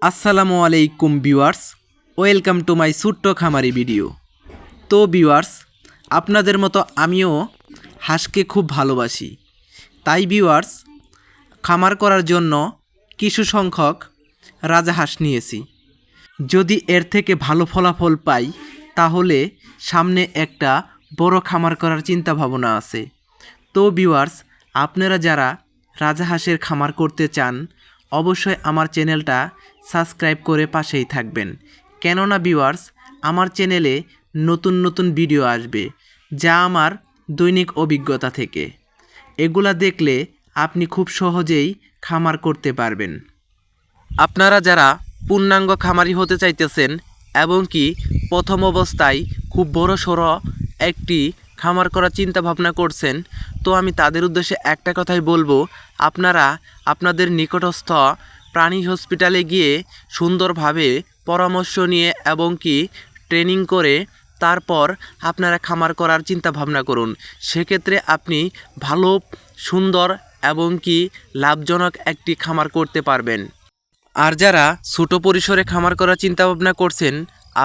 আসসালামু আলাইকুম viewers, welcome to my ছোট্ট খামারি ভিডিও। তো ভিউয়ার্স, আপনাদের মতো আমিও হাঁসকে খুব ভালোবাসি। তাই ভিউয়ার্স, খামার করার জন্য কিছু সংখ্যক রাজাহাঁস নিয়েছি। যদি এর থেকে ভালো ফলাফল পাই তাহলে সামনে একটা বড় খামার করার চিন্তা ভাবনা আছে। তো ভিউয়ার্স, আপনারা যারা রাজাহাঁসের খামার করতে চান অবশ্যই আমার চ্যানেলটা সাবস্ক্রাইব করে পাশেই থাকবেন। কেননা ভিউয়ার্স, আমার চ্যানেলে নতুন নতুন ভিডিও আসবে যা আমার দৈনিক অভিজ্ঞতা থেকে। এগুলা দেখলে আপনি খুব সহজেই খামার করতে পারবেন। আপনারা যারা পূর্ণাঙ্গ খামারি হতে চাইতেছেন এবং কি প্রথম অবস্থায় খুব বড় সড়ো একটি খামার করার চিন্তা ভাবনা করছেন, তো আমি তাদের উদ্দেশ্যে একটা কথাই বলবো, আপনারা আপনাদের নিকটস্থ প্রাণী হসপিটালে গিয়ে সুন্দরভাবে পরামর্শ নিয়ে এবং কি ট্রেনিং করে তারপর আপনারা খামার করার চিন্তা ভাবনা করুন। সেক্ষেত্রে আপনি ভালো, সুন্দর এবং কি লাভজনক একটি খামার করতে পারবেন। আর যারা ছোটো পরিসরে খামার করার চিন্তাভাবনা করছেন,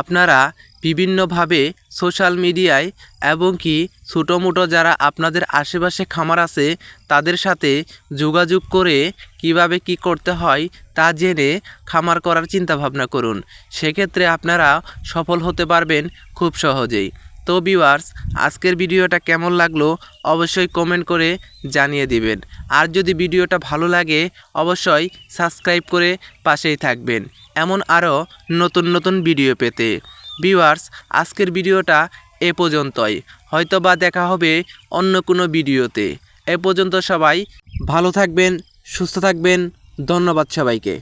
আপনারা বিভিন্নভাবে সোশ্যাল মিডিয়ায় এবং কি ছোটোমোটো যারা আপনাদের আশেপাশে খামার আছে তাদের সাথে যোগাযোগ করে কিভাবে কি করতে হয় তা জেনে খামার করার চিন্তাভাবনা করুন। সেক্ষেত্রে আপনারা সফল হতে পারবেন খুব সহজেই। তো ভিউয়ার্স, আজকের ভিডিওটা কেমন লাগলো অবশ্যই কমেন্ট করে জানিয়ে দিবেন। আর যদি ভিডিওটা ভালো লাগে অবশ্যই সাবস্ক্রাইব করে পাশেই থাকবেন এমন আরও নতুন নতুন ভিডিও পেতে। ভিউয়ার্স, আজকের ভিডিওটা এ পর্যন্তই, হয়তোবা দেখা হবে অন্য কোনো ভিডিওতে। এ পর্যন্ত সবাই ভালো থাকবেন, সুস্থ থাকবেন। ধন্যবাদ সবাইকে।